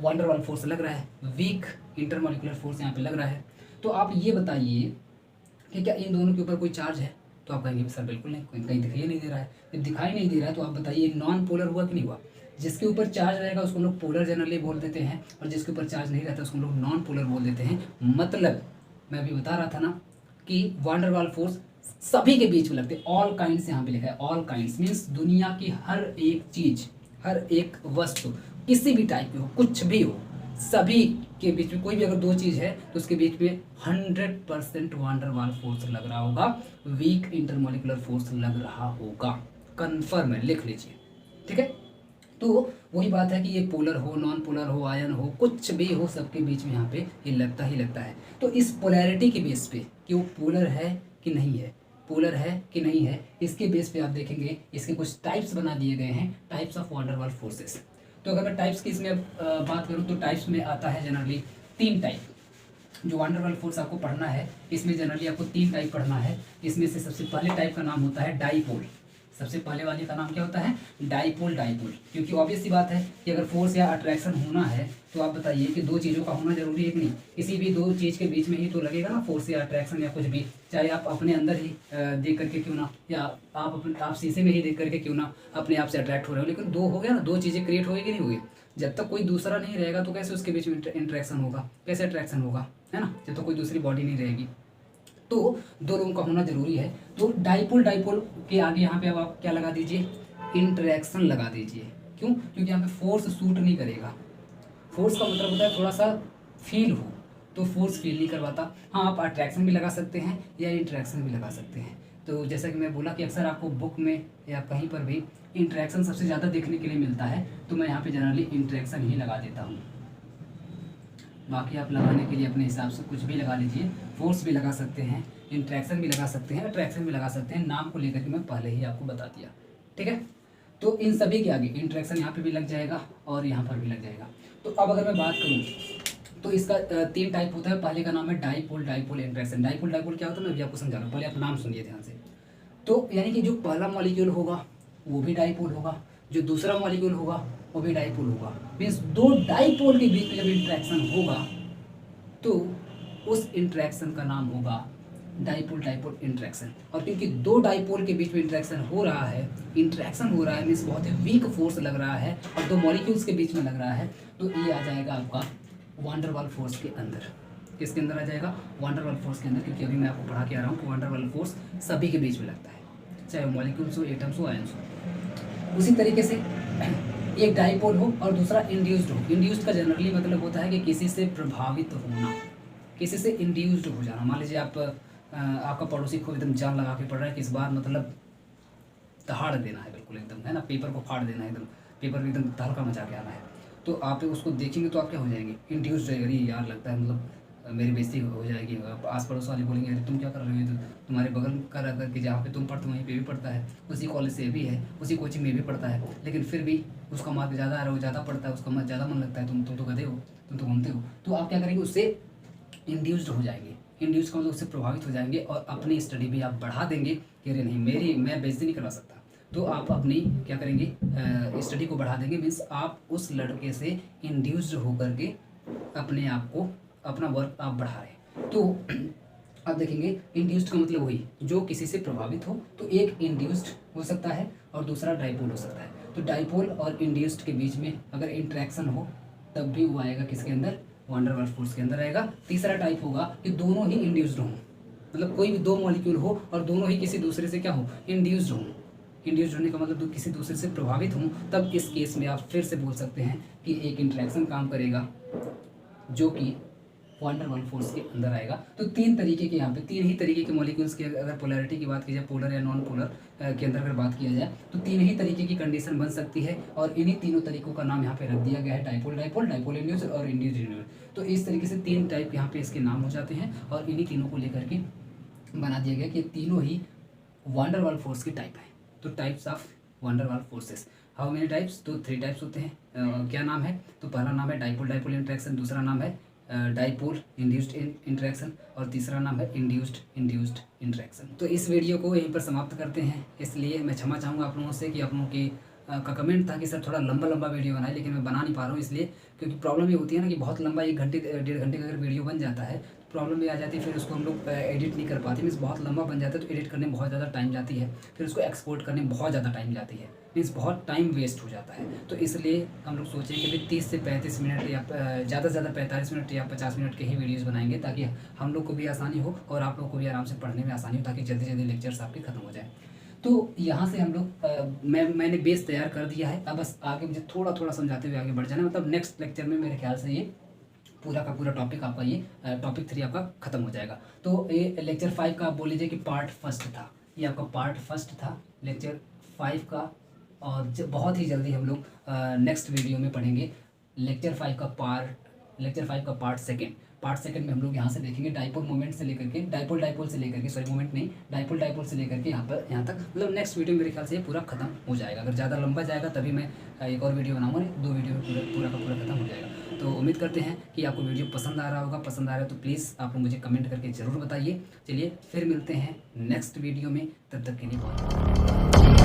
वान डेर वाल्स फोर्स लग रहा है, वीक इंटरमॉलिक्यूलर फोर्स यहाँ पे लग रहा है। तो आप ये बताइए कि क्या इन दोनों के ऊपर कोई चार्ज है। तो आप कहेंगे सर बिल्कुल नहीं, कहीं दिखाई नहीं दे रहा है। जब दिखाई नहीं दे रहा है तो आप बताइए नॉन पोलर हुआ कि नहीं हुआ। जिसके ऊपर चार्ज रहेगा उसको लोग पोलर जनरली बोल देते हैं, और जिसके ऊपर चार्ज नहीं रहता उसको लोग नॉन पोलर बोल देते हैं। मतलब मैं अभी बता रहा था ना कि वान डेर वाल्स फोर्स सभी के बीच में लगते हैं, ऑल काइंड्स यहाँ पे लिखा है। ऑल काइंड्स मीन्स दुनिया की हर एक चीज, हर एक वस्तु, किसी भी टाइप की हो, कुछ भी हो, सभी के बीच में कोई भी अगर दो चीज़ है तो उसके बीच में 100% वान डेर वाल्स फोर्स लग रहा होगा, वीक इंटरमॉलिक्यूलर फोर्स लग रहा होगा। कंफर्म है, लिख लीजिए, ठीक है। तो वही बात है कि ये पोलर हो, नॉन पोलर हो, आयन हो, कुछ भी हो, सबके बीच में यहाँ पे ये लगता ही लगता है। तो इस पोलैरिटी के बेस पे कि वो पोलर है कि नहीं है, पोलर है कि नहीं है, इसके बेस पे आप देखेंगे इसके कुछ टाइप्स बना दिए गए हैं, types of van der Waals forces. तो अगर मैं टाइप्स की इसमें बात करूँ तो टाइप्स में आता है जनरली 3 टाइप। जो वान डेर वाल्स फोर्स आपको पढ़ना है इसमें जनरली आपको 3 टाइप पढ़ना है। इसमें से सबसे पहले टाइप का नाम होता है डाइपोल। सबसे पहले वाले का नाम क्या होता है, डाइपोल। डाइपोल क्योंकि ऑब्वियस सी बात है कि अगर फोर्स या अट्रैक्शन होना है तो आप बताइए कि दो चीज़ों का होना जरूरी है कि नहीं। किसी भी दो चीज़ के बीच में ही तो लगेगा ना फोर्स या अट्रैक्शन या कुछ भी, चाहे आप अपने अंदर ही देख करके क्यों ना, या आप शीशे में ही देख करके क्यों ना अपने आप से अट्रैक्ट हो रहे हो, लेकिन दो हो गया ना, दो चीज़ें क्रिएट होगी कि नहीं होगी। जब तक कोई दूसरा नहीं रहेगा तो कैसे उसके बीच में इंट्रैक्शन होगा, कैसे अट्रैक्शन होगा, है ना, जब तक कोई दूसरी बॉडी नहीं रहेगी। तो दो लोगों का होना जरूरी है। तो डाइपोल, डाइपोल के आगे यहाँ पे अब आप क्या लगा दीजिए, इंटरेक्शन लगा दीजिए। क्यों, क्योंकि यहाँ पे फोर्स सूट नहीं करेगा। फोर्स का मतलब होता है थोड़ा सा फील हो, तो फोर्स फील नहीं करवाता। हाँ, आप अट्रैक्शन भी लगा सकते हैं या इंटरेक्शन भी लगा सकते हैं। तो जैसा कि मैं बोला कि अक्सर आपको बुक में या कहीं पर भी इंटरेक्शन सबसे ज़्यादा देखने के लिए मिलता है, तो मैं यहाँ पे जनरली इंटरेक्शन ही लगा देता हूँ। बाकी आप लगाने के लिए अपने हिसाब से कुछ भी लगा लीजिए, फोर्स भी लगा सकते हैं, इंट्रैक्शन भी लगा सकते हैं, अट्रैक्शन भी लगा सकते हैं। नाम को लेकर के मैं पहले ही आपको बता दिया, ठीक है। तो इन सभी के आगे इंट्रैक्शन यहाँ पे भी लग जाएगा और यहाँ पर भी लग जाएगा। तो अब अगर मैं बात करूँ तो इसका 3 टाइप होता है। पहले का नाम है dipole, dipole interaction. Dipole, dipole क्या होता है मैं भी आपको समझा रहा हूँ, पहले आप नाम सुनिए ध्यान से। तो यानी कि जो पहला मॉलिक्यूल होगा वो भी डाइपोल होगा, जो दूसरा मॉलिक्यूल होगा वो भी डाइपोल होगा। मीन्स दो डाइपोल के बीच में जब इंट्रैक्शन होगा तो उस इंट्रैक्शन का नाम होगा डाइपोल, डाइपोल इंट्रैक्शन। और क्योंकि दो डाइपोल के बीच में इंट्रैक्शन हो रहा है, मीन्स बहुत ही वीक फोर्स लग रहा है और दो मॉलिक्यूल्स के बीच में लग रहा है, तो ये आ जाएगा आपका वान डेर वाल्स फोर्स के अंदर। किसके अंदर आ जाएगा, वान डेर वाल्स फोर्स के अंदर। क्योंकि अभी मैं आपको पढ़ा के आ रहा हूँ कि वान डेर वाल्स फोर्स सभी के बीच में लगता है, चाहे वो मॉलिक्यूल्स हो, एटम्स हो, आयंस हो। उसी तरीके से एक डाइपोल हो और दूसरा इंड्यूस्ड हो। इंड्यूस्ड का जनरली मतलब होता है कि किसी से प्रभावित होना, किसी से इंड्यूस्ड हो जाना। मान लीजिए आपका पड़ोसी को एकदम जान लगा के पड़ रहा है कि इस बार मतलब दहाड़ देना है, बिल्कुल एकदम, है ना, पेपर को फाड़ देना है, एकदम पेपर को एकदम तहलका मचा के आना है। तो आप उसको देखेंगे तो आप क्या हो जाएंगे, इंड्यूस्ड रहेगा, अरे यार लगता है मतलब मेरी बेइज्जती हो जाएगी, आस पड़ोस वाले बोलेंगे अरे तुम क्या कर रहे हो, तो तुम्हारे बगल का रह करके जहाँ पे तुम पढ़ते हो वहीं पे भी पढ़ता है, उसी कॉलेज से भी है, उसी कोचिंग में भी पढ़ता है, लेकिन फिर भी उसका मार्क ज़्यादा आ रहा है, वो ज़्यादा पढ़ता है, उसका मत ज़्यादा मन लगता है, तुम तो गधे हो, तुम तो घूमते हो। तो आप क्या करेंगे, उससे इंड्यूस्ड हो जाएंगे। इंड्यूस का मतलब उससे प्रभावित हो जाएंगे और अपनी स्टडी भी आप बढ़ा देंगे कि अरे नहीं मैं बेइज्जती नहीं करवा सकता। तो आप अपनी क्या करेंगे, स्टडी को बढ़ा देंगे, मीन्स आप उस लड़के से इंड्यूस्ड होकर के अपने आप को, अपना वर्क आप बढ़ा रहे हैं। तो आप देखेंगे इंड्यूस्ड का मतलब वही जो किसी से प्रभावित हो, तो एक इंड्यूस्ड हो सकता है और दूसरा डाइपोल हो सकता है। तो डाइपोल और इंड्यूस्ड के बीच में अगर इंटरेक्शन हो तब भी वो आएगा किसके अंदर, वान डेर वाल्स फोर्स के अंदर आएगा। तीसरा टाइप होगा कि दोनों ही इंड्यूस्ड हों, मतलब कोई भी दो मॉलिक्यूल हो और दोनों ही किसी दूसरे से क्या हो, इंड्यूस्ड हों। इंड्यूस्ड होने का मतलब किसी दूसरे से प्रभावित हों, तब इस केस में आप फिर से बोल सकते हैं कि एक इंटरेक्शन काम करेगा जो कि वान डेर वाल्स फोर्स के अंदर आएगा। तो तीन तरीके के यहाँ पे, तीन ही तरीके के मॉलिक्यूल्स की अगर पोलैरिटी की बात की जाए, पोलर या नॉन पोलर के अंदर अगर बात किया जाए, तो तीन ही तरीके की कंडीशन बन सकती है और इन्हीं तीनों तरीकों का नाम यहाँ पे रख दिया गया है, डाइपोल डाइपोल, डाइपोल इंड्यूस्ड और इंड्यूस्ड इंड्यूस्ड। तो इस तरीके से तीन टाइप यहाँ पे इसके नाम हो जाते हैं और इन्हीं तीनों को लेकर के बना दिया गया कि तीनों ही वान डेर वाल्स फोर्स की टाइप है। तो types of van der Waals forces, how many types, तो 3 टाइप्स होते हैं। क्या नाम है, तो पहला नाम है डाइपोल डाइपोल इंटरेक्शन, दूसरा नाम है डाइपोल इंड्यूस्ड इंटरेक्शन और तीसरा नाम है इंड्यूस्ड इंटरेक्शन। तो इस वीडियो को यहीं पर समाप्त करते हैं। इसलिए मैं क्षमा चाहूँगा आप लोगों से कि आप लोगों की का कमेंट था कि सर थोड़ा लंबा वीडियो बनाए, लेकिन मैं बना नहीं पा रहा हूँ इसलिए क्योंकि प्रॉब्लम ये होती है ना कि बहुत लंबा 1 घंटे 1.5 घंटे का अगर वीडियो बन जाता है तो प्रॉब्लम ये आ जाती है, फिर उसको हम लोग एडिट नहीं कर पाते। मीन्स बहुत लंबा बन जाता है तो एडिट करने में बहुत ज़्यादा टाइम जाती है, फिर उसको एक्सपोर्ट करने में बहुत ज़्यादा टाइम जाती है, मीन्स बहुत टाइम वेस्ट हो जाता है। तो इसलिए हम लोग सोचें कि भाई 30 से 35 मिनट या ज़्यादा से ज़्यादा 45 मिनट या 50 मिनट के ही वीडियोज़ बनाएंगे ताकि हम लोग को भी आसानी हो और आप लोग को भी आराम से पढ़ने में आसानी हो, ताकि जल्दी जल्दी लेक्चर्स आपके खत्म हो जाए। तो यहाँ से हम लोग मैंने बेस तैयार कर दिया है, अब बस आगे मुझे थोड़ा थोड़ा समझाते हुए आगे बढ़ जाना, मतलब नेक्स्ट लेक्चर में मेरे ख्याल से ये पूरा का पूरा टॉपिक आपका, ये टॉपिक 3 आपका खत्म हो जाएगा। तो ये लेक्चर 5 का आप बोल लीजिए कि पार्ट फर्स्ट था, ये आपका पार्ट फर्स्ट था लेक्चर 5 का। और बहुत ही जल्दी हम लोग नेक्स्ट वीडियो में पढ़ेंगे लेक्चर 5 का पार्ट सेकेंड। पार्ट सेकंड में हम लोग यहाँ से देखेंगे डाइपोल मोमेंट से लेकर के, डाइपोल से लेकर के, सॉरी मोमेंट नहीं, डाइपोल से लेकर के यहाँ तक, मतलब नेक्स्ट वीडियो मेरे ख्याल से ये पूरा खत्म हो जाएगा। अगर ज़्यादा लंबा जाएगा तभी मैं एक और वीडियो बनाऊंगा, 2 वीडियो में पूरा का पूरा खत्म हो जाएगा। तो उम्मीद करते हैं कि आपको वीडियो पसंद आ रहा होगा, पसंद आ रहा है तो प्लीज़ आप लोग मुझे कमेंट करके ज़रूर बताइए। चलिए फिर मिलते हैं नेक्स्ट वीडियो में, तब तक के लिए बहुत